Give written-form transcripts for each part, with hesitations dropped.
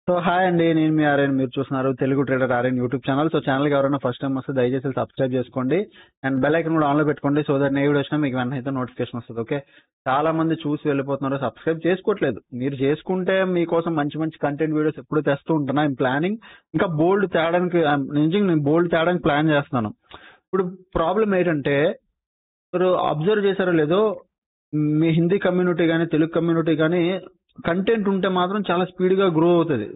So hi అండి, నేను మీ ఆర్యన్. మీరు చూస్తున్నారు Telugu trader Aryan YouTube channel. So ఛానల్కి ఎవరైనా ఫస్ట్ టైం వస్తే దయచేసి సబ్స్క్రైబ్ చేసుకోండి అండ్ బెల్ ఐకన్ కూడా ఆన్లో పెట్టుకోండి. సో దట్ ఏ వీడియో వచ్చినా మీకు వెంటనే అయితే నోటిఫికేషన్ వస్తుంది. ఓకే, చాలా మంది చూసి వెళ్ళిపోతున్నారు, సబ్స్క్రైబ్ చేసుకోవట్లేదు. మీరు చేసుకుంటే మీకోసం మంచి మంచి కంటెంట్ వీడియోస్ ఎప్పుడు తెస్తూ ఉంటున్నా. ఐమ్ ప్లానింగ్ ఇంకా బోల్డ్ తేడానికి, నిజంగా నేను బోల్డ్ తేడానికి ప్లాన్ చేస్తున్నాను. ఇప్పుడు ప్రాబ్లం ఏంటంటే, మీరు అబ్జర్వ్ చేశారో లేదో, మీ హిందీ కమ్యూనిటీ కానీ తెలుగు కమ్యూనిటీ కానీ కంటెంట్ ఉంటే మాత్రం చాలా స్పీడ్ గా గ్రో అవుతుంది,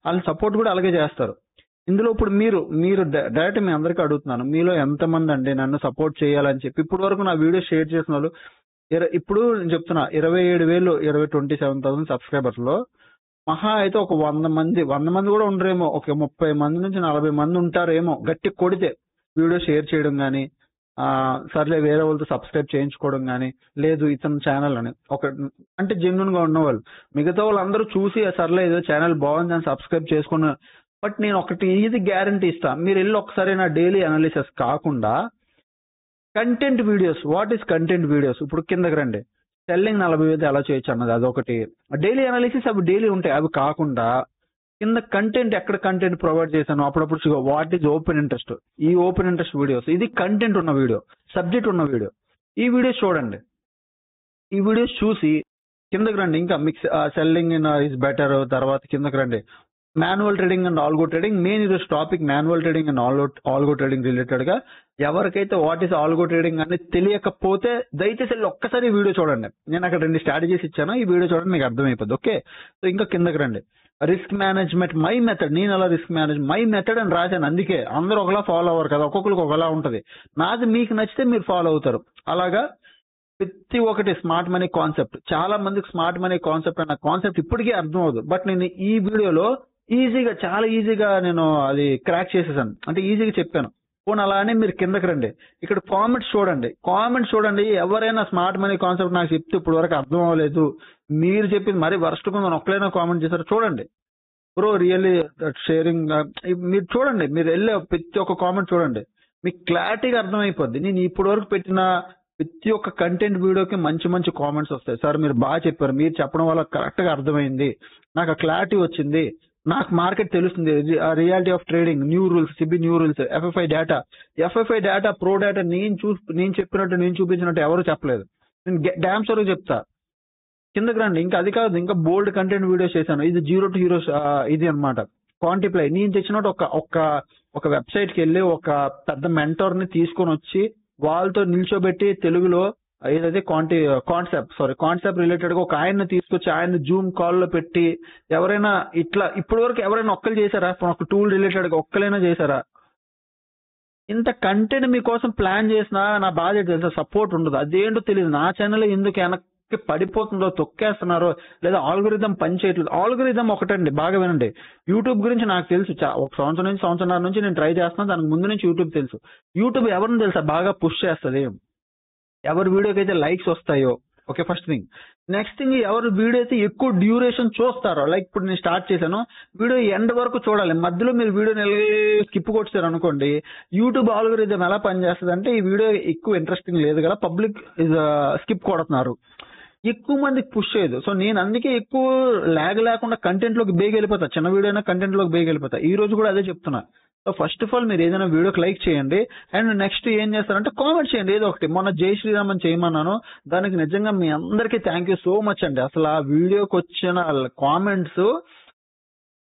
వాళ్ళ సపోర్ట్ కూడా అలాగే చేస్తారు. ఇందులో ఇప్పుడు మీరు డైరెక్ట్ మీ అందరికీ అడుగుతున్నాను, మీలో ఎంతమంది అండి నన్ను సపోర్ట్ చేయాలని చెప్పి ఇప్పటి వరకు నా వీడియో షేర్ చేసిన వాళ్ళు? ఇప్పుడు నేను చెప్తున్నా, 27,000 27,000 సబ్స్క్రైబర్స్ లో మహా అయితే ఒక 100 మంది కూడా ఉండరేమో, ఒక 30 మంది నుంచి 40 మంది ఉంటారేమో గట్టి కొడితే వీడియో షేర్ చేయడం కానీ, సర్లే వేరే వాళ్ళతో సబ్స్క్రైబ్ చేయించుకోవడం కానీ, లేదు ఇతని ఛానల్ అని ఒక అంటే జెన్యున్ గా ఉన్నవాళ్ళు. మిగతా వాళ్ళందరూ చూసి సర్లే ఏదో ఛానల్ బాగుంది అని సబ్స్క్రైబ్ చేసుకున్న. బట్ నేను ఒకటి ఇది గ్యారంటీ ఇస్తా, మీరు వెళ్ళి ఒకసారి నా డైలీ అనాలిసిస్ కాకుండా content videos, what is content videos, ఇప్పుడు కిందకి రండి. సెల్లింగ్ 40,000 ఎలా చేయొచ్చు అన్నది అదొకటి, డైలీ అనాలిసిస్ అవి డైలీ ఉంటాయి. అవి కాకుండా కింద కంటెంట్, ఎక్కడ కంటెంట్ ప్రొవైడ్ చేశాను అప్పుడప్పుడు వాట్ ఈజ్ ఓపెన్ ఇంట్రెస్ట్, ఈ ఓపెన్ ఇంట్రెస్ట్ వీడియోస్, ఇది కంటెంట్ ఉన్న వీడియో, సబ్జెక్ట్ ఉన్న వీడియో. ఈ వీడియోస్ చూడండి. ఈ వీడియోస్ చూసి కిందకి రండి. ఇంకా మిక్స్ సెల్లింగ్ ఇస్ బెటర్. తర్వాత కిందకి రండి, manual trading and algo trading. Main ఈరోజు topic manual trading and algo trading related గా. ఎవరికైతే వాట్ ఈస్ ఆల్గో ట్రేడింగ్ అనేది తెలియకపోతే దయచేసి వెళ్ళి ఒక్కసారి ఈ వీడియో చూడండి. నేను అక్కడ 2 స్ట్రాటజీస్ ఇచ్చాను, ఈ వీడియో చూడండి, మీకు అర్థమైపోద్ది. ఓకే, సో ఇంకా కిందకి రండి. రిస్క్ మేనేజ్మెంట్ మై మెథడ్, నేను అలా రిస్క్ మేనేజ్ మై మెథడ్ అని రాశాను. అందుకే అందరూ ఒకలా ఫాలో అవ్వరు కదా, ఒక్కొక్కరికి ఒకలా ఉంటది. నాది మీకు నచ్చితే మీరు ఫాలో అవుతారు. అలాగా ప్రతి ఒక్కటి స్మార్ట్ మనీ కాన్సెప్ట్. చాలా మందికి స్మార్ట్ మనీ కాన్సెప్ట్ అన్న కాన్సెప్ట్ ఇప్పటికీ అర్థం అవుతుంది. బట్ నేను ఈ వీడియోలో చాలా ఈజీగా నేను అది క్రాక్ చేసేసాను, అంటే ఈజీగా చెప్పాను. పోనీ అలానే మీరు కిందకి రండి, ఇక్కడ కామెంట్స్ చూడండి. ఎవరైనా స్మార్ట్ మనీ కాన్సెప్ట్ నాకు చెప్తే ఇప్పుడు వరకు అర్థం అవ్వలేదు, మీరు చెప్పింది మరీ వర్స్ట్ కుందని ఒక్కలైనా కామెంట్ చేశారు చూడండి. బ్రో రియల్లీ షేరింగ్, మీరు చూడండి, మీరు వెళ్ళే ప్రతి ఒక్క కామెంట్ చూడండి, మీకు క్లారిటీగా అర్థమైపోద్ది. నేను ఇప్పటి వరకు పెట్టిన ప్రతి ఒక్క కంటెంట్ వీడియోకి మంచి మంచి కామెంట్స్ వస్తాయి. సార్ మీరు బాగా చెప్పారు, మీరు చెప్పడం వల్ల కరెక్ట్ గా అర్థమైంది, నాకు ఆ క్లారిటీ వచ్చింది, నాకు మార్కెట్ తెలుస్తుంది, reality of trading, new rules, SEBI new rules, FFI data, pro data నేను చెప్పినట్టు, నేను చూపించినట్టు ఎవరు చెప్పలేదు. నేను డామ్ షూర్ చెప్తా. కిందకి రండి. ఇంకా అది కాదు, ఇంకా బోల్డ్ కంటెంట్ వీడియోస్ చేశాను. ఇది జీరో టు హీరోస్, ఇది అనమాట క్వాంటిప్లై. నేను తెచ్చినట్టు ఒక వెబ్సైట్ కి వెళ్ళి ఒక పెద్ద మెంటర్ ని తీసుకొని వచ్చి వాళ్ళతో నిల్చోబెట్టి తెలుగులో ఏదైతే కాన్సెప్ట్ రిలేటెడ్ గా ఒక ఆయన్ని తీసుకొచ్చి ఆయన జూమ్ కాల్ లో పెట్టి, ఎవరైనా ఇట్లా ఇప్పటి వరకు ఎవరైనా ఒక్కరు చేశారా? ఒక టూల్ రిలేటెడ్ గా ఒక్కలైనా చేశారా? ఇంత కంటెంట్ మీకోసం ప్లాన్ చేసినా నా బాధ తెలుసా, సపోర్ట్ ఉండదు. అదేంటో తెలియదు. నా ఛానల్ ఎందుకు వెనక్కి పడిపోతుందో, తొక్కేస్తున్నారో, లేదా ఆల్గోరిథం పనిచేయట్లేదు. ఆల్గోరిథం ఒకటండి, బాగా వినండి. యూట్యూబ్ గురించి నాకు తెలుసు, ఒక సంవత్సరం నుంచి నేను ట్రై చేస్తున్నాను. దానికి ముందు నుంచి యూట్యూబ్ తెలుసు. యూట్యూబ్ ఎవరిని తెలుసా బాగా పుష్ చేస్తుంది, ఎవరి వీడియోకి అయితే లైక్స్ వస్తాయో. Okay, first thing. Next thing, ఎవరు వీడియో అయితే ఎక్కువ డ్యూరేషన్ చూస్తారో, లైక్ ఇప్పుడు నేను స్టార్ట్ చేశాను, వీడియో ఎండ్ వరకు చూడాలి. మధ్యలో మీరు వీడియోని స్కిప్ కొట్టారు అనుకోండి, యూట్యూబ్ ఆల్గోరిథం ఎలా పనిచేస్తుంది అంటే, ఈ వీడియో ఎక్కువ ఇంట్రెస్టింగ్ లేదు కదా, పబ్లిక్ స్కిప్ కొడుతున్నారు, ఎక్కువ మందికి పుష్ చేయదు. సో నేను అందుకే ఎక్కువ లాగ్ లేకుండా కంటెంట్ లోకి బేగ్ వెళ్ళిపోతా. చిన్న వీడియో అయినా కంటెంట్ లోకి బేగ్ వెళ్ళిపోతా. ఈ రోజు కూడా అదే చెప్తున్నా. సో ఫస్ట్ ఆఫ్ ఆల్ మీరు ఏదైనా వీడియోకి లైక్ చేయండి, అండ్ నెక్స్ట్ ఏం చేస్తారంటే కామెంట్ చేయండి ఏదో ఒకటి. మొన్న జై శ్రీరామ్ అని చేయమన్నాను, దానికి నిజంగా మీ అందరికీ థ్యాంక్ యూ సో మచ్ అండి. అసలు ఆ వీడియోకి వచ్చిన కామెంట్స్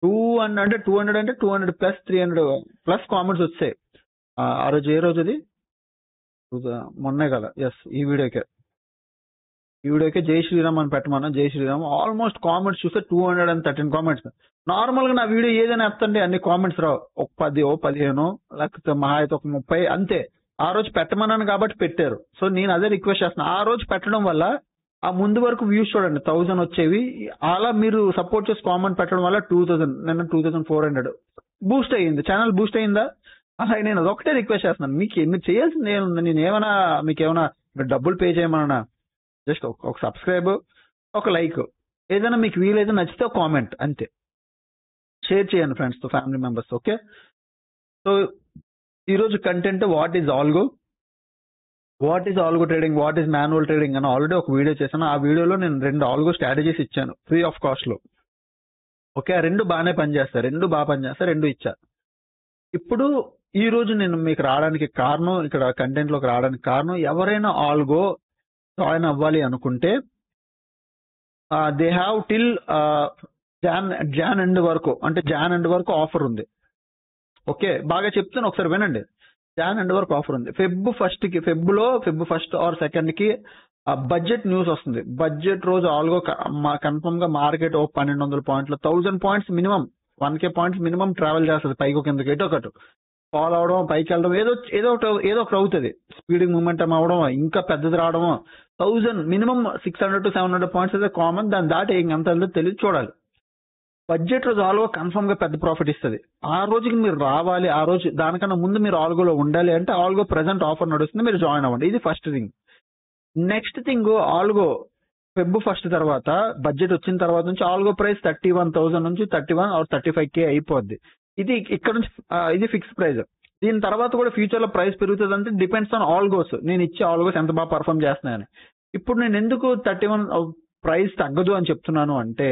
200 ప్లస్ 300 ప్లస్ కామెంట్స్ వచ్చాయి. ఆ రోజు ఏ రోజు అది, మొన్నే కదా, ఎస్ ఈ వీడియోకే జై శ్రీరామ్ అని పెట్టమన్నా. జై శ్రీరామ్ ఆల్మోస్ట్ కామెంట్స్ చూస్తే 213 కామెంట్స్. నార్మల్ గా నా వీడియో ఏదైనా చెప్తండి అన్ని కామెంట్స్ రావు, ఒక 10 15 లేకపోతే మహా అయితే ఒక 30 అంతే. ఆ రోజు పెట్టమన్నాను కాబట్టి పెట్టారు. సో నేను అదే రిక్వెస్ట్ చేస్తున్నా, ఆ రోజు పెట్టడం వల్ల ఆ ముందు వరకు వ్యూస్ చూడండి 1000 వచ్చేవి. అలా మీరు సపోర్ట్ చేసి కామెంట్ పెట్టడం వల్ల 2000, నిన్న 2400 బూస్ట్ అయ్యింది, ఛానల్ బూస్ట్ అయిందా. అలా నేను అదొకటే రిక్వెస్ట్ చేస్తున్నాను. మీరు చేయాల్సింది ఏముంది, నేను ఏమైనా మీకేమైనా డబ్బులు పే చేయమన్నా, జస్ట్ ఒక సబ్స్క్రైబ్, ఒక లైక్, ఏదైనా మీకు వీలైతే నచ్చితే ఒక కామెంట్ అంతే. షేర్ చేయండి ఫ్రెండ్స్ తో, ఫ్యామిలీ మెంబర్స్. ఓకే, సో ఈరోజు content what is algo trading, what is manual trading అని ఆల్రెడీ ఒక వీడియో చేశాను. ఆ వీడియోలో నేను 2 ఆల్గో స్ట్రాటజీస్ ఇచ్చాను ఫ్రీ ఆఫ్ కాస్ట్ లో. ఓకే, రెండు బాగానే పనిచేస్తాయి, రెండు బాగా పనిచేస్తాయి, రెండు ఇచ్చా. ఇప్పుడు ఈ రోజు నేను మీకు రావడానికి కారణం, ఇక్కడ కంటెంట్ లోకి రావడానికి కారణం, ఎవరైనా ఆల్గో జాయిన్ అవ్వాలి అనుకుంటే they have till Jan end వరకు, అంటే జాన్ ఎండ్ వరకు ఆఫర్ ఉంది. ఓకే, బాగా చెప్తాను, ఒకసారి వినండి. జాన్ ఎండ్ వరకు ఆఫర్ ఉంది. ఫెబ్ ఫస్ట్ ఆర్ సెకండ్ కి బడ్జెట్ న్యూస్ వస్తుంది. బడ్జెట్ రోజు ఆల్గో కన్ఫర్మ్ గా మార్కెట్ 1200 పాయింట్లు, 1000 points minimum, 1K points minimum travel చేస్తుంది పైకి కిందకి, ఎటో ఒకటి ఫాలో అవడం, పైకి వెళ్ళడం, ఏదో ఒకటి అవుతుంది. స్పీడింగ్ మూమెంటం అవడం, ఇంకా పెద్దది రావడం, 1000 మినిమం 600 to 700 పాయింట్స్ అయితే కామన్. దాని దాటి ఎంత వెళ్తుందో తెలియదు, చూడాలి. బడ్జెట్ రోజు ఆల్గో కన్ఫర్మ్ గా పెద్ద ప్రాఫిట్ ఇస్తుంది. ఆ రోజుకి మీరు రావాలి, ఆ రోజు దానికన్నా ముందు మీరు ఆల్గోలో ఉండాలి అంటే ఆల్గో ప్రెసెంట్ ఆఫర్ నడుస్తుంది, మీరు జాయిన్ అవ్వండి. ఇది first thing. Next thing, algo Feb first తర్వాత బడ్జెట్ వచ్చిన తర్వాత నుంచి ఆల్గో ప్రైస్ 31,000 నుంచి 31 or 35K అయిపోద్ది. ఇది ఇక్కడ నుంచి ఇది ఫిక్స్ ప్రైస్. దీని తర్వాత కూడా ఫ్యూచర్ లో ప్రైస్ పెరుగుతుంది, అంటే డిపెండ్స్ ఆన్ ఆల్గోస్, నేను ఇచ్చే ఆల్గోస్ ఎంత బాగా పర్ఫామ్ చేస్తున్నాయని. ఇప్పుడు నేను ఎందుకు 31 ప్రైస్ తగ్గదు అని చెప్తున్నాను అంటే,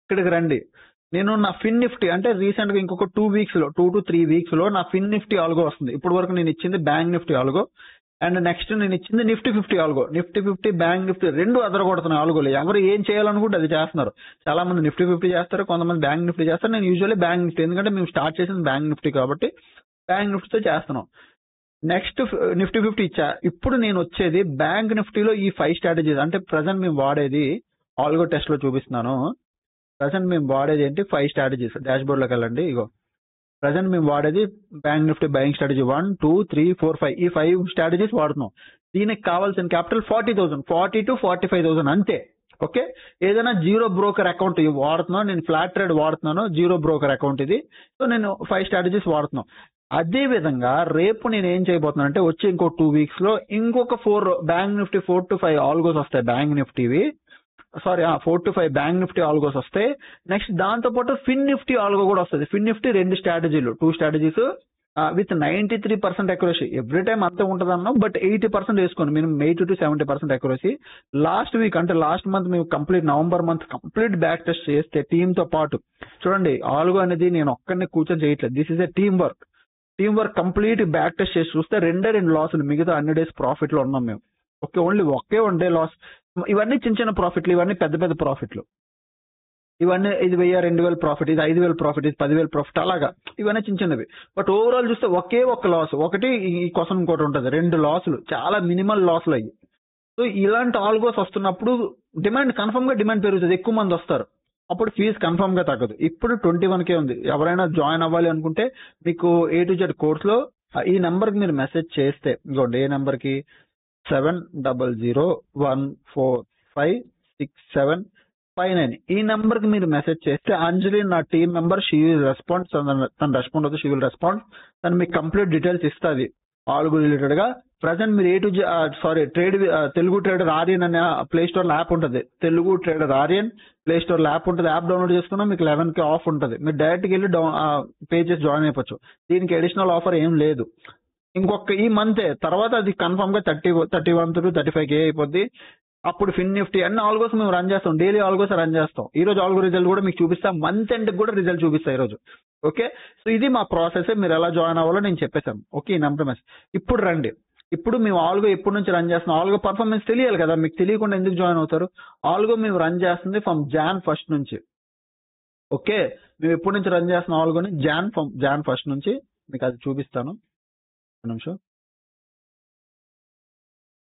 ఇక్కడికి రండి. నేను నా ఫిన్ నిఫ్టీ, అంటే రీసెంట్ గా ఇంకొక 2 to 3 weeks లో నా ఫిన్ నిఫ్టీ ఆల్గో వస్తుంది. ఇప్పుడు వరకు నేను ఇచ్చింది bank Nifty algo, and next నేను ఇచ్చింది Nifty 50 algo. Nifty 50 bank Nifty రెండు అదరగొడుతున్నాయి ఆల్గోలు. ఎవరు ఏం చేయాలనుకుంటే అది చేస్తున్నారు. చాలా మంది నిఫ్టీ 50 చేస్తారు, కొంతమంది బ్యాంక్ నిఫ్టీ చేస్తారు. నేను యూజువల్లీ బ్యాంక్ నిఫ్టీ, ఎందుకంటే మేము స్టార్ట్ చేసింది బ్యాంక్ నిఫ్టీ కాబట్టి బ్యాంక్ నిఫ్టీతో చేస్తున్నాం. నెక్స్ట్ నిఫ్టీ 50 ఇచ్చా. ఇప్పుడు నేను వచ్చేది బ్యాంక్ నిఫ్టీలో ఈ 5 స్ట్రాటజీస్, అంటే ప్రజెంట్ మేము వాడేది ఆల్గో టెస్ట్ లో చూపిస్తున్నాను. ప్రజెంట్ మేము వాడేది ఏంటి, 5 స్ట్రాటజీస్. డాష్ బోర్డ్ లోకి వెళ్ళండి. ఇగో ప్రజెంట్ మేము వాడేది బ్యాంక్ నిఫ్టీ బయింగ్ స్ట్రాటజీ 1, 2, 3, 4, 5. ఈ 5 స్ట్రాటజీస్ వాడుతున్నాం. దీనికి కావాల్సిన క్యాపిటల్ 40 to 45,000 అంతే. ఓకే, ఏదైనా జీరో బ్రోకర్ అకౌంట్ వాడుతున్నాను, నేను ఫ్లాట్ ట్రేడ్ వాడుతున్నాను, జీరో బ్రోకర్ అకౌంట్ ఇది. సో నేను 5 స్ట్రాటజీస్ వాడుతున్నాను. అదే విధంగా రేపు నేను ఏం చేయబోతున్నాను అంటే, వచ్చి ఇంకో 2 weeks లో ఇంకొక 4 బ్యాంక్ నిఫ్టీ 4 to 5 ఆల్గోస్ వస్తాయి. బ్యాంక్ నిఫ్టీవి 4 to 5 బ్యాంక్ నిఫ్టీ ఆల్గోస్ వస్తాయి. నెక్స్ట్ దాంతో పాటు ఫిన్ నిఫ్టీ ఆల్గో కూడా వస్తుంది. ఫిన్ నిఫ్టీ 2 స్ట్రాటజీలు, 2 strategies with 93% accuracy. Every time అంతే ఉంటుంది అన్నాం, బట్ 80% వేసుకోండి, minimum 80 to 70% accuracy. Last week, అంటే లాస్ట్ మంత్ మేము complete November month complete back test చేస్తే టీమ్ తో పాటు, చూడండి ఆల్గో అనేది నేను ఒక్కడిని కూర్చొని చేయట్లేదు. This is a team work complete back test చేసి చూస్తే 2 లాసులు, మిగతా అన్ని డేస్ ప్రాఫిట్ లో ఉన్నాం మేము. ఓకే, ఓన్లీ ఒకే 1 day లాస్. ఇవన్నీ చిన్న ప్రాఫిట్లు, ఇవన్నీ పెద్ద ప్రాఫిట్లు. ఇవన్నీ ఇది 1000, 2000 ప్రాఫిట్, ఇది 5000 ప్రాఫిట్, ఇది 10,000 ప్రాఫిట్, అలాగా ఇవన్నీ చిన్నవి. బట్ ఓవరాల్ చూస్తే ఒకే ఒక లాస్. ఒకటి ఈ క్వశ్చన్ ఇంకోటి ఉంటుంది, 2 లాసులు, చాలా మినిమల్ లాసులు అయ్యి. సో ఇలాంటి ఆల్గోస్ వస్తున్నప్పుడు డిమాండ్ కన్ఫర్మ్ గా డిమాండ్ పెరుగుతుంది, ఎక్కువ మంది వస్తారు, అప్పుడు ఫీజు కన్ఫర్మ్ గా తగ్గదు. ఇప్పుడు 21K ఉంది. ఎవరైనా జాయిన్ అవ్వాలి అనుకుంటే మీకు A to Z కోర్స్ లో ఈ నెంబర్ కి మీరు మెసేజ్ చేస్తే, ఇంకోండి ఏ నెంబర్ కి, 7001456759, ఈ నెంబర్ కి మీరు మెసేజ్ చేస్తే అంజలి నా team member, she will respond. తను రెస్పాండ్ అవుతుంది, షీ విల్ రెస్పాండ్. తను మీకు కంప్లీట్ డీటెయిల్స్ ఇస్తుంది ఆల్గో రిలేటెడ్ గా. ప్రజెంట్ మీరు తెలుగు ట్రేడర్ ఆర్యన్ అనే ప్లే స్టోర్ లో యాప్ ఉంటుంది. Telugu trader Aryan play store లో యాప్ ఉంటుంది. యాప్ డౌన్లోడ్ చేసుకున్నా మీకు 11K ఆఫ్ ఉంటుంది. మీరు డైరెక్ట్ గా వెళ్ళి పే చేసి జాయిన్ అయిపోవచ్చు. దీనికి అడిషనల్ ఆఫర్ ఏం లేదు. ఇంకొక ఈ మంతే తర్వాత అది కన్ఫర్మ్ గా 31 to 35K అయిపోద్ది. అప్పుడు ఫిన్ నిఫ్టీ అన్ని ఆల్గోస్ మేము రన్ చేస్తాం, డైలీ ఆల్గోస్ రన్ చేస్తాం. ఈ రోజు ఆల్గో రిజల్ట్ కూడా మీకు చూపిస్తాం, మంత్ ఎండ్ కూడా రిజల్ట్ చూపిస్తాం ఈ రోజు. ఓకే, సో ఇది మా ప్రాసెస్. మీరు ఎలా జాయిన్ అవ్వాలో నేను చెప్పేశాను. ఓకే, ఈ నెంబర్ మెసేజ్. ఇప్పుడు రండి. ఇప్పుడు మేము ఆల్గో ఎప్పటి నుంచి రన్ చేస్తున్నాం, ఆల్గో పర్ఫార్మెన్స్ తెలియాలి కదా, మీకు తెలియకుండా ఎందుకు జాయిన్ అవుతారు. ఆల్గో మేము రన్ చేస్తుంది ఫ్రమ్ జాన్ 1 నుంచి. ఓకే, మేము ఎప్పటి నుంచి రన్ చేస్తున్నాం ఆల్గోని, జాన్ 1 నుంచి. మీకు అది చూపిస్తాను నిమిషం.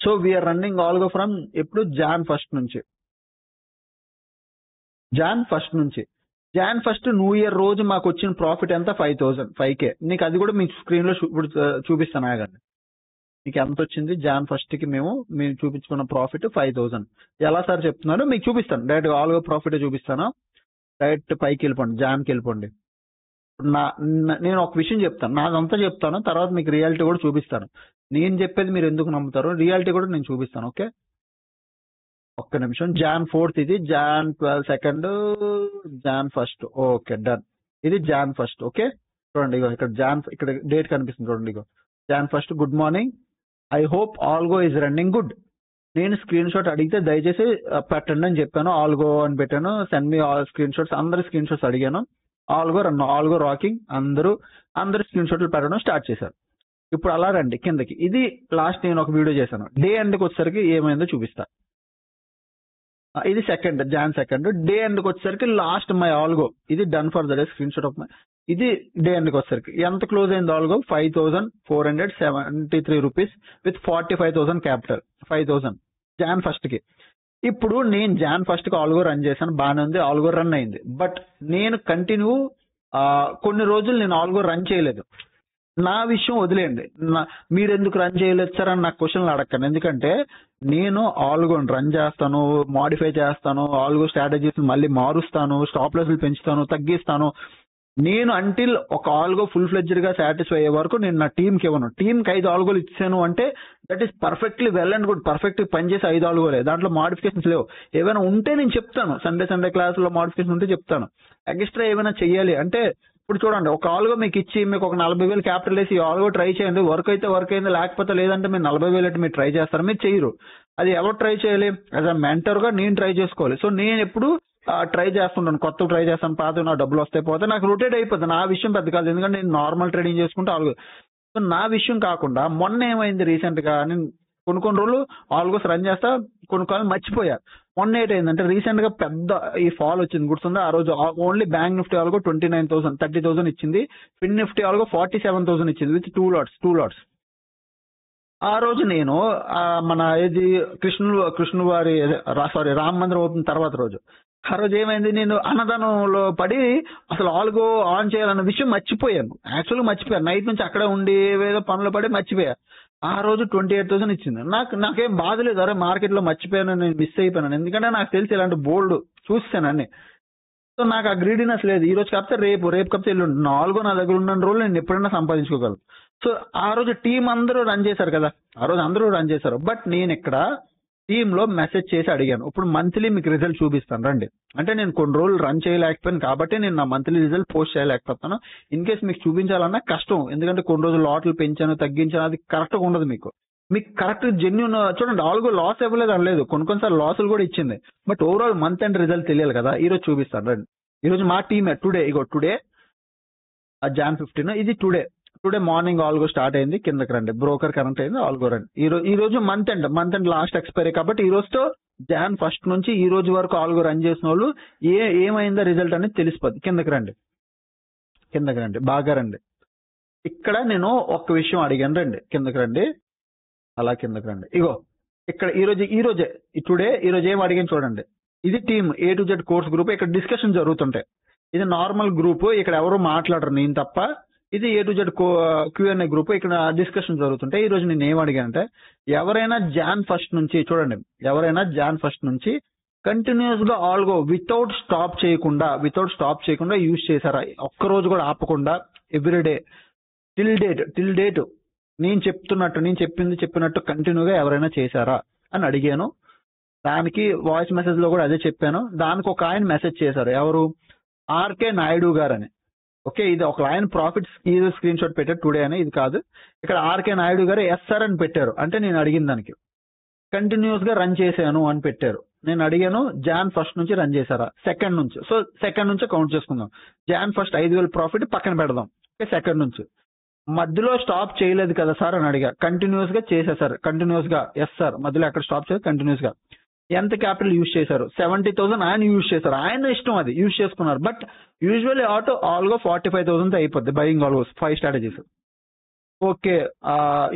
So we're running algo from ఎప్పుడు జాన్ 1 నుంచి. జాన్ 1 న్యూ ఇయర్ రోజు మాకు వచ్చిన ప్రాఫిట్ ఎంత, 5K. నీకు అది కూడా మీకు స్క్రీన్ లో చూపిస్తాను, ఆగండి. మీకు ఎంత వచ్చింది జాన్ 1 కి మేము చూపించుకున్న ప్రాఫిట్ 5,000. ఎలా సార్ చెప్తున్నారు మీకు చూపిస్తాను, డైరెక్ట్ ఆల్గో ప్రాఫిట్ చూపిస్తాను. డైరెక్ట్ పైకి వెళ్ళిపోండి, జాన్కి వెళ్ళిపోండి. నేను ఒక విషయం చెప్తాను, నాదంతా చెప్తాను, తర్వాత మీకు రియాలిటీ కూడా చూపిస్తాను. నేను చెప్పేది మీరు ఎందుకు నమ్ముతారు, రియాలిటీ కూడా నేను చూపిస్తాను. ఓకే, ఒక్క నిమిషం. జాన్ 4 ఇది, Jan 12 2nd, Jan 1. Okay, done. ఇది జాన్ 1. ఓకే, చూడండి ఇగో ఇక్కడ డేట్ కనిపిస్తుంది చూడండి. ఇగో Jan 1. Good morning, I hope algo is running good. నేను స్క్రీన్ షాట్ అడిగితే దయచేసి పెట్టండి అని చెప్పాను. ఆల్ గో అని పెట్టాను. Send me all screen shots, అందరి స్క్రీన్ షాట్స్ అడిగాను. ఆల్ గో రాకింగ్ అందరు స్క్రీన్ షాట్లు పెట్టడం స్టార్ట్ చేశారు. ఇప్పుడు అలా రండి కిందకి. ఇది లాస్ట్ నేను ఒక వీడియో చేశాను. డే ఎండ్కి వచ్చేసరికి ఏమైందో చూపిస్తా. ఇది జాన్ సెకండ్. డే ఎండ్కి వచ్చేసరికి లాస్ట్ మై ఆల్గో ఇది done for the day screenshot of my. ఇది డే ఎండ్కి వచ్చేసరికి ఎంత క్లోజ్ అయింది algo 5473 rupees with 45,000 capital. 5,000 Jan first కి. ఇప్పుడు నేను జాన్ ఫస్ట్ కి ఆల్గో రన్ చేశాను, బాగానే ఉంది, ఆల్గో రన్ అయింది. బట్ నేను కంటిన్యూ కొన్ని రోజులు నేను ఆల్గో రన్ చేయలేదు. నా విషయం వదిలేయండి, మీరు ఎందుకు రన్ చేయలేదు సార్ అని నాకు క్వశ్చన్లు అడగండి. ఎందుకంటే నేను ఆల్గో రన్ చేస్తాను, మాడిఫై చేస్తాను, ఆల్గో స్ట్రాటజీస్ మళ్ళీ మారుస్తాను, స్టాప్ లాస్లు పెంచుతాను, తగ్గిస్తాను. నేను అంటిల్ ఒక ఆల్గో ఫుల్ ఫ్లెడ్జ్డ్ గా సాటిస్ఫై అయ్యే వరకు నేను నా టీంకి ఇవ్వను. టీంకి 5 ఆల్గోలు ఇచ్చాను అంటే that is perfectly well and good. Perfect పనిచేసి 5 ఆల్గోలే, దాంట్లో మాడిఫికేషన్స్ లేవు. ఏమైనా ఉంటే నేను చెప్తాను, సండే క్లాస్ లో మాడిఫికేషన్ ఉంటే చెప్తాను. ఎక్స్ట్రా ఏమైనా చెయ్యాలి అంటే ఇప్పుడు చూడండి, ఒక ఆల్గో మీకు ఇచ్చి మీకు ఒక 40,000 క్యాపిటల్ వేసి ఆల్గో ట్రై చేయండి, వర్క్ అయితే వర్క్ అయింది, లేకపోతే లేదంటే మీరు 40,000 అయితే మీరు ట్రై చేస్తారు, మీరు చెయ్యరు. అది ఎవరు ట్రై చేయాలి? యాజ్ అ మెంటర్ గా నేను ట్రై చేసుకోవాలి. సో నేను ఎప్పుడు ట్రై చేస్తుంటాను, కొత్త ట్రై చేస్తాను, పాత నా డబ్బులు వస్తాయి పోతే నాకు రొటేట్ అయిపోతుంది. నా విషయం పెద్ద కాదు, ఎందుకంటే నేను నార్మల్ ట్రేడింగ్ చేసుకుంటే ఆల్గో. సో నా విషయం కాకుండా మొన్న ఏమైంది రీసెంట్ గా, నేను కొన్ని రోజులు ఆల్గోస్ రన్ చేస్తా, కొన్ని మర్చిపోయా. మొన్న ఏంటంటే రీసెంట్ గా పెద్ద ఈ ఫాల్ వచ్చింది, గుర్తుందా? ఆ రోజు ఓన్లీ బ్యాంక్ నిఫ్టీ ఆల్గో 29,000 30,000 ఇచ్చింది. ఫిన్ నిఫ్టీ ఆల్గో 47,000 ఇచ్చింది విత్ 2 లాట్స్. ఆ రోజు నేను మన ఏది కృష్ణువారి రామ మందిరం ఓపెన్ తర్వాత రోజు, ఆ రోజు ఏమైంది, నేను అన్నదానంలో పడి అసలు ఆల్గో ఆన్ చేయాలన్న విషయం మర్చిపోయాను. యాక్చువల్గా మర్చిపోయాను, నైట్ నుంచి అక్కడే ఉండి ఏదో పనులు పడి మర్చిపోయా. ఆ రోజు 28,000 ఇచ్చింది. నాకేం బాధ లేదు, అరే మార్కెట్ లో మర్చిపోయాను, నేను మిస్ అయిపోయాను. ఎందుకంటే నాకు తెలిసి ఇలాంటి బోల్డ్ చూస్తాను అన్ని. సో నాకు ఆ గ్రీడీనెస్ లేదు. ఈ రోజు కాకపోతే రేపు కాకపోతే ఎల్లుండి, ఆల్గో నా దగ్గర ఉన్న రోజులు నేను ఎప్పుడైనా సంపాదించుకోగలను. సో ఆ రోజు టీం అందరూ రన్ చేశారు కదా, ఆ రోజు అందరూ రన్ చేశారు. బట్ నేను ఇక్కడ టీమ్ లో మెసేజ్ చేసి అడిగాను. ఇప్పుడు మంత్లీ మీకు రిజల్ట్ చూపిస్తాను రండి అంటే, నేను కొన్ని రోజులు రన్ చేయలేకపోయాను కాబట్టి నేను నా మంత్లీ రిజల్ట్ పోస్ట్ చేయలేకపోతాను. ఇన్ కేస్ మీకు చూపించాలన్నా కష్టం, ఎందుకంటే కొన్ని రోజులు లాట్లు పెంచాను తగ్గించాను, అది కరెక్ట్ గా ఉండదు. మీకు కరెక్ట్ జెన్యున్ చూడండి, ఆల్గో లాస్ ఇవ్వలేదు అనలేదు, కొన్నిసార్లు లాసులు కూడా ఇచ్చింది. But overall month and result తెలియాలి కదా. ఈ రోజు చూపిస్తాను రండి. ఈ రోజు మా టీమ్ టుడే జాన్ 15 ఇది టుడే మార్నింగ్ ఆల్గో స్టార్ట్ అయింది. కిందకి రండి, బ్రోకర్ కనెక్ట్ అయింది, ఆల్గో రండి. ఈ రోజు మంత్ అండ్ లాస్ట్ ఎక్స్పైరీ కాబట్టి ఈ రోజుతో జాన్ ఫస్ట్ నుంచి ఈ రోజు వరకు ఆల్గో రన్ చేసిన వాళ్ళు ఏమైందో రిజల్ట్ అనేది తెలిసిపోద్ది. కిందకి రండి బాగా రండి. ఇక్కడ నేను ఒక్క విషయం అడిగాను, రండి కిందకి రండి, అలా కిందకి రండి. ఇగో ఇక్కడ ఈ రోజు ఏం అడిగాను చూడండి. ఇది team A to Z course group. ఇక్కడ డిస్కషన్ జరుగుతుంటాయి. ఇది నార్మల్ గ్రూప్, ఇక్కడ ఎవరు మాట్లాడరు నేను తప్ప. ఇది A to Z Q&A group, ఇక్కడ డిస్కషన్ జరుగుతుంటాయి. ఈ రోజు నేను ఏం అడిగానంటే, ఎవరైనా జాన్ ఫస్ట్ నుంచి కంటిన్యూస్ గా ఆల్గో వితౌట్ స్టాప్ చేయకుండా యూజ్ చేశారా? ఒక్క రోజు కూడా ఆపకుండా ఎవ్రీడే టిల్ డేట్ నేను చెప్పినట్టు కంటిన్యూగా ఎవరైనా చేశారా అని అడిగాను. దానికి వాయిస్ మెసేజ్ లో కూడా అదే చెప్పాను. దానికి ఒక ఆయన మెసేజ్ చేశారు, ఎవరు? ఆర్కే నాయుడు గారు అని. ఓకే, ఇది ఒక ఆయన ప్రాఫిట్స్ ఇది స్క్రీన్ షాట్ పెట్టారు టుడే అని, ఇది కాదు. ఇక్కడ ఆర్కే నాయుడు గారు SR అని పెట్టారు. అంటే నేను అడిగిన దానికి కంటిన్యూస్ గా రన్ చేశాను అని పెట్టారు. నేను అడిగాను జాన్ ఫస్ట్ నుంచి రన్ చేశారా? సెకండ్ నుంచి. సో సెకండ్ నుంచి కౌంట్ చేసుకుందాం. జాన్ ఫస్ట్ 5,000 ప్రాఫిట్ పక్కన పెడదాం. ఓకే, సెకండ్ నుంచి మధ్యలో స్టాప్ చేయలేదు కదా సార్ అని అడిగా. కంటిన్యూస్ గా చేసేసారు, కంటిన్యూస్ గా. ఎస్ సార్, మధ్యలో ఎక్కడ స్టాప్ చేయలేదు, కంటిన్యూస్ గా. ఎంత క్యాపిటల్ యూజ్ చేశారు? 70,000 ఆయన యూజ్ చేశారు, ఆయన ఇష్టం, అది యూజ్ చేసుకున్నారు. బట్ యూజువల్లీ ఆల్గో 45,000 అయిపోద్ది buying algos 5 strategies. Okay,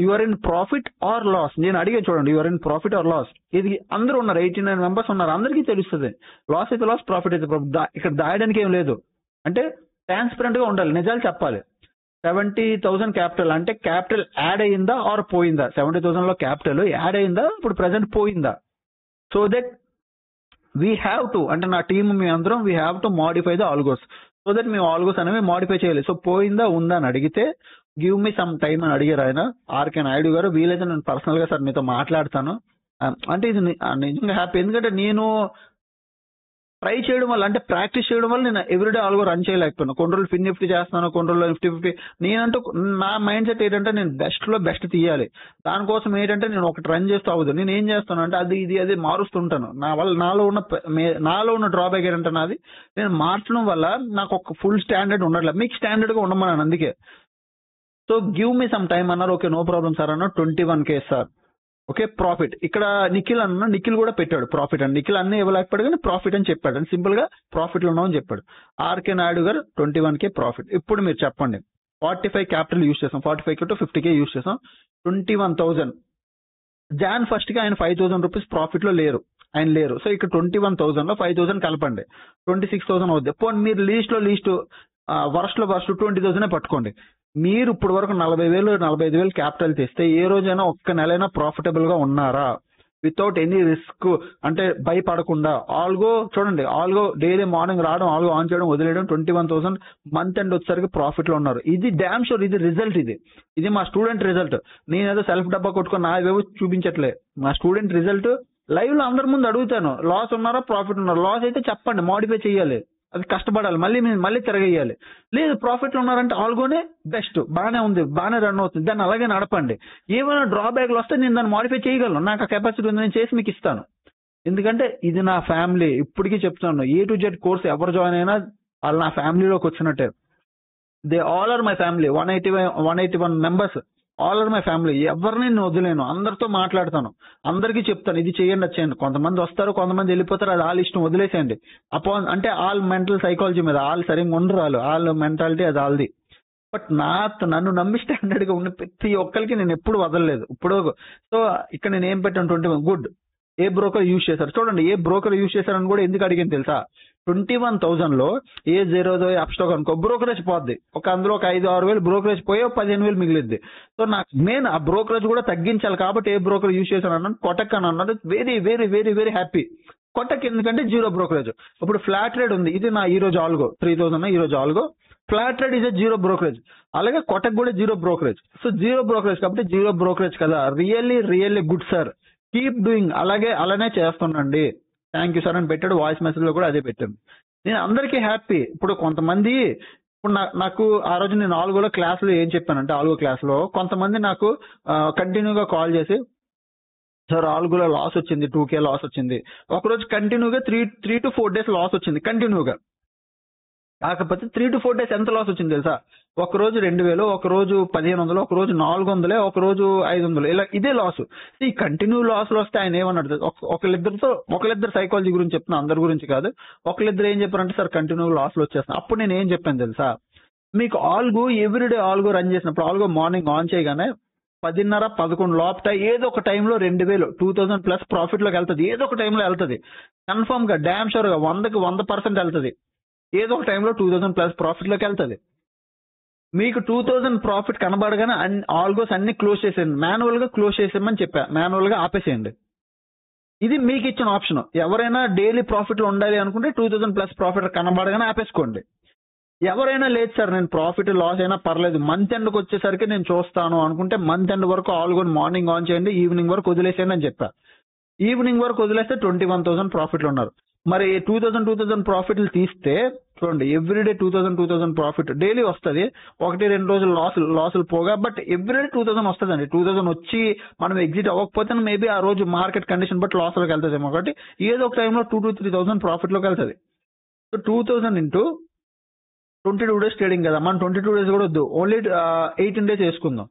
you're in profit or loss? నేను అడిగే చూడండి, you're in profit or loss. ఇది అందరూ ఉన్నారు, 89 మెంబర్స్ ఉన్నారు, అందరికీ తెలుస్తుంది. లాస్ అయితే లాస్, ప్రాఫిట్ అయితే ప్రాఫిట్. ఇక్కడ దాయడానికి ఏం లేదు. అంటే ట్రాన్స్పరెంట్ గా ఉండాలి, నిజాలు చెప్పాలి. 70,000 క్యాపిటల్ అంటే క్యాపిటల్ యాడ్ అయ్యిందా ఆర్ పోయిందా? 70,000 లో క్యాపిటల్ యాడ్ అయ్యిందా, ఇప్పుడు ప్రెసెంట్ పోయిందా? So that we have to, అంటే నా టీమ్ మీ అందరం we have to modify the algos. So that మేము ఆల్గోస్ అనేవి మాడిఫై చేయాలి. సో పోయిందా ఉందా అని అడిగితే గివ్ మీ సమ్ టైమ్ అని అడిగారు ఆయన, ఆర్కే నాయుడు గారు. వీలైతే నేను పర్సనల్ గా సార్ మీతో మాట్లాడతాను అంటే ఇది నిజంగా హ్యాపీ. ఎందుకంటే నేను ట్రై చేయడం వల్ల అంటే ప్రాక్టీస్ చేయడం వల్ల నేను ఎవ్రీడే ఆల్గో రన్ చేయలేకపోయాను. కొన్ని రోజులు ఫిన్ నిఫ్టీ చేస్తాను, కొన్ని రోజులు నిఫ్టీ 50. నేనంటూ నా మైండ్ సెట్ ఏంటంటే నేను బెస్ట్ లో బెస్ట్ తీయాలి. దానికోసం ఏంటంటే నేను ఒకటి రన్ చేస్తూ అవ్వదు. నేను ఏం చేస్తాను అంటే అది మారుస్తుంటాను. నా వల్ల నాలో ఉన్న డ్రాబ్యాక్ ఏంటంటే నాది నేను మార్చడం వల్ల నాకు ఒక ఫుల్ స్టాండర్డ్ ఉండట్లేదు. మీకు స్టాండర్డ్ గా ఉండమన్నాను అందుకే. So give me some time అన్నారు. ఓకే నో ప్రాబ్లం సార్ అన్న. 21K sir. Okay profit. ఇక్కడ నిఖిల్ కూడా పెట్టాడు ప్రాఫిట్ అని. నిఖిల్ అన్ని ఇవ్వలేకపోయాడు కానీ ప్రాఫిట్ అని చెప్పాడు. అని సింపుల్ గా ప్రాఫిట్ లో ఉన్నామని చెప్పాడు. ఆర్కే నాయుడు గారు 21K ప్రాఫిట్. ఇప్పుడు మీరు చెప్పండి. 45 క్యాపిటల్ యూస్ చేసాం. 45K to 50K యూస్ చేసాం. 21,000 Jan 1st కి ఆయన 5,000 రూపీస్ ప్రాఫిట్ లో లేరు. ఆయన లేరు. సో ఇక్కడ 21,000 లో 5,000 కలపండి. 26,000 అవుద్ది. పోనీ మీరు లీస్ట్ వరస్ట్ 20,000 పట్టుకోండి. మీరు ఇప్పుడు వరకు 40,000 45,000 క్యాపిటల్ తెస్తే ఏ రోజైనా ఒక్క నెలైనా ప్రాఫిటబుల్ గా ఉన్నారా? వితౌట్ ఎనీ రిస్క్, అంటే భయపడకుండా. ఆల్గో చూడండి, ఆల్గో డైలీ మార్నింగ్ రావడం, ఆల్గో ఆన్ చేయడం, వదిలేయడం, 21,000 మంత్ ఎండ్ వచ్చేసరికి ప్రాఫిట్ లో ఉన్నారు. ఇది డామ్ షూర్. ఇది రిజల్ట్. ఇది మా స్టూడెంట్ రిజల్ట్. నేనేదో సెల్ఫ్ డబ్బా కొట్టుకొని నావేవో చూపించట్లే. మా స్టూడెంట్ రిజల్ట్ లైవ్ లో అందరి ముందు అడుగుతాను. లాస్ ఉన్నారా, ప్రాఫిట్ ఉన్నారా? లాస్ అయితే చెప్పండి, మాడిఫై చేయాలి, అది కష్టపడాలి, మళ్ళీ తిరగేయాలి. లేదు ప్రాఫిట్ లో ఉన్నారంటే ఆల్గోనే బెస్ట్, బాగానే ఉంది, బాగానే రన్ అవుతుంది, దాన్ని అలాగే నడపండి. ఏమైనా డ్రాబ్యాక్లు వస్తే నేను దాన్ని మాడిఫై చేయగలను. నాకు ఆ కెపాసిటీ ఉంది, నేను చేసి మీకు ఇస్తాను. ఎందుకంటే ఇది నా ఫ్యామిలీ. ఇప్పటికీ చెప్తున్నాను, A to Z కోర్స్ ఎవరు జాయిన్ అయినా వాళ్ళు నా ఫ్యామిలీలోకి వచ్చినట్టే. They all are my family. 181 members all are my family. ఎవరిని నేను వదిలేను, అందరితో మాట్లాడతాను, అందరికీ చెప్తాను ఇది చేయండి అది చేయండి. కొంతమంది వస్తారు, కొంతమంది వెళ్ళిపోతారు, అది వాళ్ళ ఇష్టం, వదిలేసేయండి. అంటే ఆల్ మెంటల్ సైకాలజీ మీద వాళ్ళు సరిగ్గా ఉండరు, వాళ్ళ మెంటాలిటీ అది వాళ్ళది. బట్ నన్ను నమ్మి స్టాండర్డ్ గా ఉన్న ప్రతి ఒక్కరికి నేను ఎప్పుడు వదలలేదు ఇప్పుడు. సో ఇక్కడ నేను ఏం పెట్టాను, 21 గుడ్. ఏ బ్రోకర్ యూజ్ చేశారు చూడండి. ఏ బ్రోకర్ యూజ్ చేశారని కూడా ఎందుకు అడిగాను తెలుసా? 21,000 లో ఏ 0 అప్ స్టాక్ అనుకో, బ్రోకరేజ్ పోద్ది. అందులో ఒక 5-6 వేలు బ్రోకరేజ్ పోయి 15,000 మిగిలిద్ది. సో నాకు మెయిన్ ఆ బ్రోకరేజ్ కూడా తగ్గించాలి కాబట్టి ఏ బ్రోకర్ యూజ్ చేశాను అన్నాను. కొటక్ అని అన్నాడు. Very very very very happy. Kotak ఎందుకంటే 0 బ్రోకరేజ్. ఇప్పుడు ఫ్లాట్ రేట్ ఉంది. ఇది నా ఈ రోజు ఆల్గో 3,000 ఈ రోజు algo. Flat rate is 0 brokerage. అలాగే కొటక్ కూడా 0 బ్రోకరేజ్. సో 0 బ్రోకరేజ్ కాబట్టి 0 బ్రోకరేజ్ కదా. Really good sir, keep doing. అలానే చేస్తుండండి. థ్యాంక్ యూ సార్ అని పెట్టాడు. వాయిస్ మెసేజ్ లో కూడా అదే పెట్టాను. నేను అందరికీ హ్యాపీ. ఇప్పుడు కొంతమంది నాకు ఆ రోజు నేను ఆల్గోలో క్లాసులో ఏం చెప్పానంటే, ఆల్గో క్లాస్ లో కొంతమంది నాకు కంటిన్యూగా కాల్ చేసి, సార్ ఆల్గోలో లాస్ వచ్చింది, 2K లాస్ వచ్చింది. ఒకరోజు కంటిన్యూగా 3 to 4 days లాస్ వచ్చింది కంటిన్యూగా. కాకపోతే 3 to 4 days ఎంత లాస్ వచ్చింది తెలుసా? ఒక రోజు 2,000, ఒక రోజు 1,500, ఒక రోజు 400, ఒక రోజు 500, ఇలా ఇదే లాస్. ఈ కంటిన్యూ లాస్ వస్తే ఆయన ఏమన్నాడు? ఒకళ్ళిద్దరు సైకాలజీ గురించి చెప్తున్నా, అందరి గురించి కాదు. ఒకళ్ళిద్దరు ఏం చెప్పారంటే, సార్ కంటిన్యూ లాస్ లో వచ్చేస్తున్నా. అప్పుడు నేను ఏం చెప్పాను తెలుసా? మీకు ఆల్గో ఎవ్రీడే ఆల్గో రన్ చేసినప్పుడు, ఆల్గో మార్నింగ్ ఆన్ చేయగానే 10:30-11 లోపట ఏదో ఒక టైంలో 2,000 2,000 ప్లస్ ప్రాఫిట్ లోకి వెళ్తుంది. ఏదో ఒక టైంలో వెళ్తుంది. కన్ఫర్మ్ గా, డామ్ షూర్ గా 100% వెళ్తుంది. ఏదో ఒక టైంలో 2,000 ప్లస్ ప్రాఫిట్ లోకి వెళ్తుంది. మీకు 2,000 ప్రాఫిట్ కనబడగానే ఆల్గోస్ అన్ని క్లోజ్ చేసేయండి. మాన్యువల్ గా క్లోజ్ చేసేయమని చెప్పా. మాన్యువల్ గా ఆపేసేయండి. ఇది మీకు ఇచ్చిన ఆప్షన్. ఎవరైనా డైలీ ప్రాఫిట్ లో ఉండాలి అనుకుంటే 2,000 ప్లస్ ప్రాఫిట్ కనబడగానే ఆపేసుకోండి. ఎవరైనా లేదు సార్ నేను ప్రాఫిట్ లాస్ అయినా పర్లేదు, మంత్ ఎండ్కి వచ్చేసరికి నేను చూస్తాను అనుకుంటే మంత్ ఎండ్ వరకు ఆల్గోని మార్నింగ్ ఆన్ చేయండి, ఈవినింగ్ వరకు వదిలేసేయండి అని చెప్పా. ఈవినింగ్ వరకు వదిలేస్తే 21,000 ప్రాఫిట్లు ఉన్నారు. మరి 2,000 ప్రాఫిట్లు తీస్తే చూడండి, ఎవ్రీడే 2,000 ప్రాఫిట్ డైలీ వస్తుంది. 1-2 రోజులు లాసులు పోగా, బట్ ఎవ్రీడే 2,000 వస్తుందండి. 2,000 వచ్చి మనం ఎగ్జిట్ అవ్వకపోతే మేబీ ఆ రోజు మార్కెట్ కండిషన్ బట్టి లాస్లోకి వెళ్తుందేమో. కాబట్టి ఏదో ఒక టైంలో 2,000-3,000 ప్రాఫిట్లోకి వెళ్తుంది. సో 2,000 ఇంటూ 22 days ట్రేడింగ్ కదా, మనం 22 days కూడా వద్దు, ఓన్లీ 18 days వేసుకుందాం.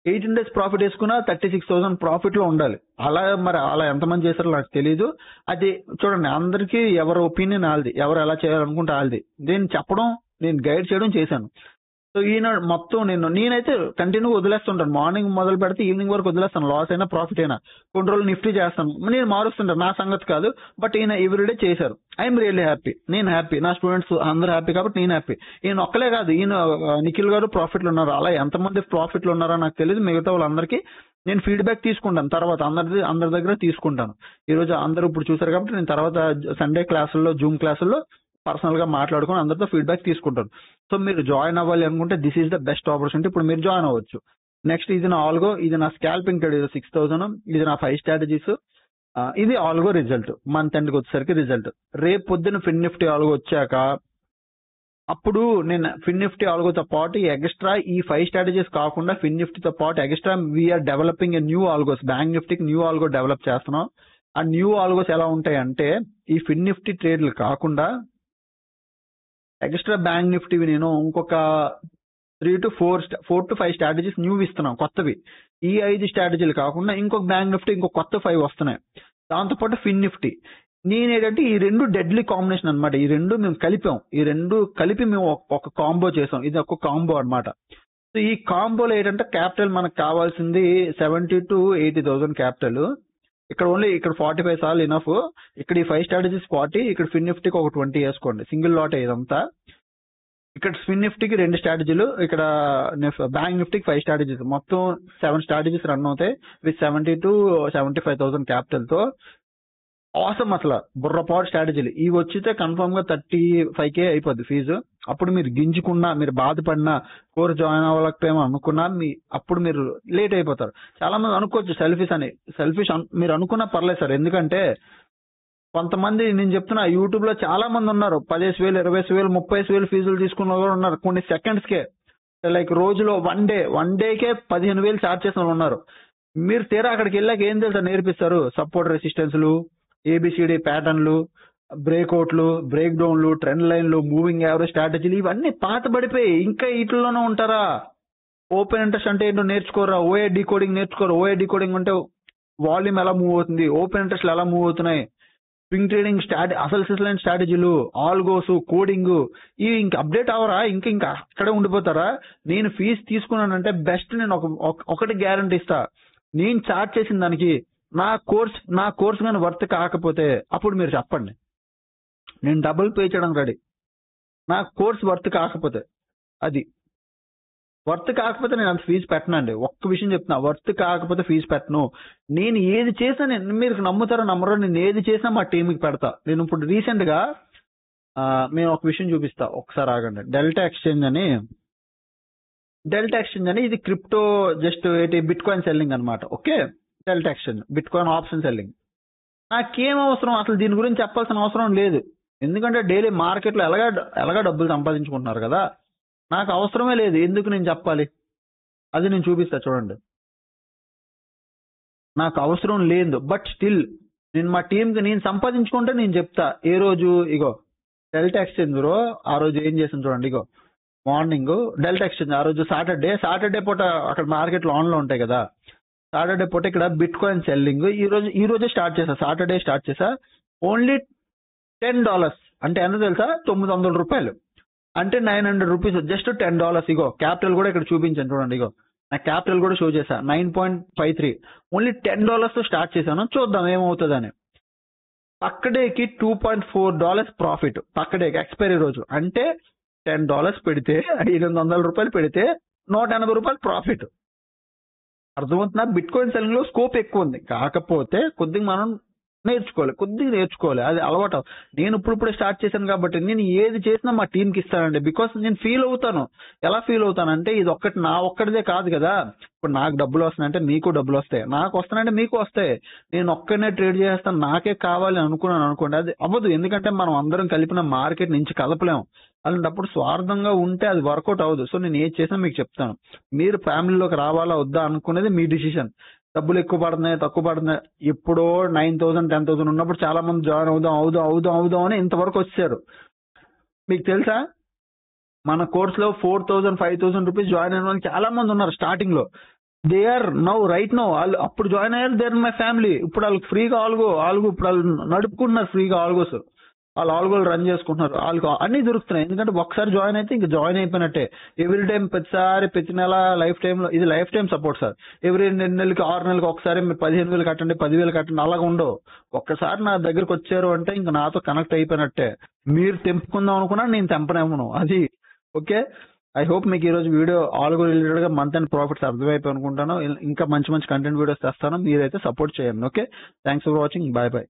18 days ప్రాఫిట్ వేసుకున్నా 36,000 ప్రాఫిట్ లో ఉండాలి. అలా ఎంతమంది చేస్తారో నాకు తెలీదు. అది చూడండి, అందరికీ ఎవరి ఒపీనియన్ వాళ్ళది, ఎవరు ఎలా చేయాలనుకుంటే వాళ్ళది. నేను చెప్పడం, నేను గైడ్ చేయడం చేశాను. సో ఈయన మొత్తం నేనైతే కంటిన్యూ వదిలేస్తుంటాను. మార్నింగ్ మొదలు పెడితే ఈవినింగ్ వరకు వదిలేస్తాను. లాస్ అయినా ప్రాఫిట్ అయినా కొన్ని రోజులు నిఫ్టీ చేస్తాను. నేను మారుస్తుంటాను, నా సంగతి కాదు. బట్ ఈయన ఎవ్రీడే చేశారు. I'm really happy. నేను హ్యాపీ, నా స్టూడెంట్స్ అందరూ హ్యాపీ కాబట్టి నేను హ్యాపీ. ఈయన ఒక్కలే కాదు, ఈయన నిఖిల్ గారు ప్రాఫిట్లు ఉన్నారు. అలా ఎంతమంది ప్రాఫిట్లు ఉన్నారో నాకు తెలియదు. మిగతా వాళ్ళందరికీ నేను ఫీడ్బ్యాక్ తీసుకుంటాను. తర్వాత అందరి దగ్గర తీసుకుంటాను. ఈ రోజు అందరూ ఇప్పుడు చూసారు కాబట్టి నేను తర్వాత సండే క్లాసుల్లో, జూమ్ క్లాసుల్లో పర్సనల్ గా మాట్లాడుకుని అందరితో ఫీడ్బ్యాక్ తీసుకుంటాను. సో మీరు జాయిన్ అవ్వాలి అనుకుంటే this is the best opportunity. ఇప్పుడు మీరు జాయిన్ అవ్వచ్చు. నెక్స్ట్ ఇది నా ఆల్గో, ఇది నా స్కాల్పింగ్ ట్రేడ్, ఇది 6,000, ఇది నా 5 స్ట్రాటజీస్. ఇది ఆల్గో రిజల్ట్, మంత్ ఎండ్కి వచ్చేసరికి రిజల్ట్. రేపు పొద్దున ఫిన్ నిఫ్టీ ఆల్గో వచ్చాక అప్పుడు నేను ఫిన్ నిఫ్టీ ఆల్గోతో పాటు ఎక్స్ట్రా ఈ 5 స్ట్రాటజీస్ కాకుండా ఫిన్ నిఫ్టీతో పాటు extra we're developing new algos. Bank నిఫ్టీకి న్యూ ఆల్గో డెవలప్ చేస్తున్నాం. ఆ న్యూ ఆల్గోస్ ఎలా ఉంటాయి అంటే ఈ ఫిన్ నిఫ్టీ ట్రేడ్లు కాకుండా ఎక్స్ట్రా బ్యాంక్ నిఫ్టీవి నేను ఇంకొక 3 to 4 to 5 స్ట్రాటజీస్ న్యూ ఇస్తున్నాం, కొత్తవి. ఈ 5 స్ట్రాటజీలు కాకుండా ఇంకొక బ్యాంక్ నిఫ్టీ ఇంకొక కొత్త 5 వస్తున్నాయి. దాంతోపాటు ఫిన్ నిఫ్టీ. నేనేంటంటే ఈ 2 డెడ్లీ కాంబినేషన్ అనమాట. ఈ 2 మేము కలిపాం. ఈ 2 కలిపి మేము ఒక కాంబో చేసాం. ఇది ఒక కాంబో అనమాట. సో ఈ కాంబోలో ఏంటంటే క్యాపిటల్ మనకు కావాల్సింది 70 to 80,000 క్యాపిటల్. ఇక్కడ 45 సార్లు ఇనఫ్. ఇక్కడ ఈ 5 స్ట్రాటజీస్ 40, ఇక్కడ ఫిన్ నిఫ్టీకి ఒక 20 వేసుకోండి. సింగిల్ లాట్ ఇదంతా. ఇక్కడ ఫిన్ నిఫ్టీకి 2 స్ట్రాటజీలు, ఇక్కడ బ్యాంక్ నిఫ్టీకి 5 స్ట్రాటజీస్, మొత్తం 7 స్ట్రాటజీస్ రన్ అవుతాయి విత్ 70 to 75,000 క్యాపిటల్ తో. అవసరం అసలు బుర్రపాటు స్ట్రాటజీలు ఇవి వచ్చితే కన్ఫర్మ్ గా 35K అయిపోద్ది ఫీజు. అప్పుడు మీరు గింజుకున్నా, మీరు బాధపడినా, కోర్స్ జాయిన్ అవ్వలేకపోయామో అనుకున్నా అప్పుడు మీరు లేట్ అయిపోతారు. చాలా మంది అనుకోవచ్చు సెల్ఫిష్ మీరు అనుకున్నా పర్లేదు సార్. ఎందుకంటే కొంతమంది నేను చెప్తున్నా యూట్యూబ్ లో చాలా మంది ఉన్నారు 15,000, 20,000, 30,000 ఫీజులు తీసుకున్న వాళ్ళు ఉన్నారు. కొన్ని సెకండ్స్ కే, లైక్ రోజులో వన్ డేకే 15,000 ఛార్జ్ చేసిన వాళ్ళు ఉన్నారు. మీరు తీరా అక్కడికి వెళ్ళాక ఏం తెలుసా నేర్పిస్తారు? సపోర్ట్ రెసిస్టెన్స్లు, ఏబిసిడి ప్యాటర్న్లు, బ్రేక్అవుట్లు, బ్రేక్ డౌన్లు, ట్రెండ్ లైన్లు, మూవింగ్ యావరేజ్ స్ట్రాటజీలు, ఇవన్నీ పాత పడిపోయి ఇంకా వీటిల్లోనే ఉంటారా? ఓపెన్ ఇంట్రెస్ట్ అంటే ఏంటో నేర్చుకోరా? ఓఏ డీకోడింగ్ నేర్చుకోరా? ఓఏ డీకోడింగ్ అంటే వాల్యూమ్ ఎలా మూవ్ అవుతుంది, ఓపెన్ ఇంట్రెస్ట్ ఎలా మూవ్ అవుతున్నాయి, స్వింగ్ ట్రేడింగ్ అసలు స్ట్రాటజీలు, ఆల్గోస్, కోడింగ్, ఇవి ఇంకా అప్డేట్ అవరా? ఇంకా అక్కడే ఉండిపోతారా? నేను ఫీజు తీసుకున్నానంటే బెస్ట్. నేను ఒకటి గ్యారంటీ ఇస్తా, నేను చార్జ్ చేసిన దానికి నా కోర్స్ కానీ వర్త్ కాకపోతే అప్పుడు మీరు చెప్పండి, నేను డబుల్ పే చేయడానికి రెడీ. నా కోర్స్ వర్త్ కాకపోతే, అది వర్త్ కాకపోతే నేను అంత ఫీజు పెట్టనండి. ఒక్క విషయం చెప్తున్నా, వర్త్ కాకపోతే ఫీజు పెట్టను. నేను ఏది చేసినా, మీరు నమ్ముతారో నమ్మరో, నేను ఏది చేసినా మా టీంకి పెడతా. నేను ఇప్పుడు రీసెంట్ గా నేను ఒక విషయం చూపిస్తా, ఒకసారి ఆగండి. డెల్టా ఎక్స్చేంజ్ అని ఇది crypto just bitcoin selling అనమాట. Okay, delta exchange bitcoin option selling. నాకేం అవసరం అసలు దీని గురించి చెప్పాల్సిన అవసరం లేదు. ఎందుకంటే డైలీ మార్కెట్లో ఎలాగా డబ్బులు సంపాదించుకుంటున్నారు కదా, నాకు అవసరమే లేదు. ఎందుకు నేను చెప్పాలి? అది నేను చూపిస్తా చూడండి. నాకు అవసరం లేదు, బట్ స్టిల్ నేను మా టీంకి నేను సంపాదించుకుంటే నేను చెప్తా. ఏ రోజు ఇగో డెల్టా ఎక్స్చేంజ్ ఆ రోజు ఏం చేసింది చూడండి. ఇగో మార్నింగ్ డెల్టా ఎక్స్చేంజ్ ఆ రోజు సాటర్డే పూట అక్కడ మార్కెట్లో ఆన్లో ఉంటాయి కదా. సాటర్డే పూట ఇక్కడ బిట్ కాయిన్ సెల్లింగ్ ఈ రోజే స్టార్ట్ చేసా. సాటర్డే స్టార్ట్ చేసా. ఓన్లీ $10 అంటే ఎంత తెలుసా? 900 రూపాయలు అంటే 900 రూపీస్, జస్ట్ $10. ఇగో క్యాపిటల్ కూడా ఇక్కడ చూపించాను చూడండి. ఇగో నా క్యాపిటల్ కూడా షో చేశా, 9.53. ఓన్లీ $10 తో స్టార్ట్ చేశాను. చూద్దాం ఏమవుతుందని. పక్కడేకి $2.4 ప్రాఫిట్. పక్కడేకి ఎక్స్పైరీ రోజు అంటే $10 పెడితే 800 రూపాయలు పెడితే 180 రూపాయలు ప్రాఫిట్. అర్థమవుతుందా? బిట్ కాయిన్ సెల్లింగ్ లో స్కోప్ ఎక్కువ ఉంది. కాకపోతే కొద్దిగా మనం నేర్చుకోవాలి. అది అలవాటు. నేను ఇప్పుడే స్టార్ట్ చేశాను కాబట్టి నేను ఏది చేసినా మా టీంకి ఇస్తానండి. బికాస్ నేను ఫీల్ అవుతాను. ఎలా ఫీల్ అవుతానంటే ఇది నా ఒక్కడిదే కాదు కదా. ఇప్పుడు నాకు డబ్బులు వస్తున్నాయంటే మీకు డబ్బులు వస్తాయి, నాకు వస్తున్నాయంటే మీకు వస్తాయి. నేను ఒక్కనే ట్రేడ్ చేస్తాను, నాకే కావాలి అనుకున్నాను అనుకోండి, అది అవ్వదు. ఎందుకంటే మనం అందరం కలిపిన మార్కెట్ నుంచి కలపలేము. అలాంటప్పుడు స్వార్థంగా ఉంటే అది వర్కౌట్ అవ్వదు. సో నేను ఏది చేసినా మీకు చెప్తాను. మీరు ఫ్యామిలీలోకి రావాలా వద్దా అనుకునేది మీ డిసిషన్. డబ్బులు ఎక్కువ పడుతున్నాయి తక్కువ పడుతున్నాయి, ఎప్పుడో 9,000 10,000 ఉన్నప్పుడు చాలా మంది జాయిన్ అవుదాం అని ఇంతవరకు వచ్చారు. మీకు తెలుసా మన కోర్స్ లో 4,000 5,000 రూపీస్ జాయిన్ అయిన వాళ్ళు చాలా మంది ఉన్నారు స్టార్టింగ్ లో. దే ఆర్ రైట్ నౌ వాళ్ళు అప్పుడు జాయిన్ అయ్యారు, దే ఆర్ మై ఫ్యామిలీ. ఇప్పుడు వాళ్ళకి ఫ్రీగా ఆల్గో ఇప్పుడు వాళ్ళు నడుపుకుంటున్నారు ఫ్రీగా ఆల్గోస్. వాళ్ళు ఆల్గోలు రన్ చేసుకుంటున్నారు. వాళ్ళకి అన్ని దొరుకుతున్నాయి. ఎందుకంటే ఒకసారి జాయిన్ అయితే ఇంకా జాయిన్ అయిపోయినట్టే. ఎవ్రీ టైం ప్రతి నెల లైఫ్ టైమ్ లో ఇది life time support sir. Every 2 నెలలకి 6 నెలలకి ఒకసారి మీరు 15,000 కట్టండి 10,000 కట్టండి అలాగ ఉండవు. ఒక్కసారి నా దగ్గరకు వచ్చారు అంటే ఇంకా నాతో కనెక్ట్ అయిపోయినట్టే. మీరు తెంపుకుందాం అనుకున్నా నేను తెంపనేమను అది. ఓకే, ఐ హోప్ మీకు ఈ రోజు వీడియో ఆల్గో రిలేటెడ్ గా మంత్ అండ్ ప్రాఫిట్స్ అర్థమైపోయి అనుకుంటాను. ఇంకా మంచి కంటెంట్ వీడియోస్ తెస్తాను. మీరైతే సపోర్ట్ చేయండి. Okay, thanks for watching. Bye.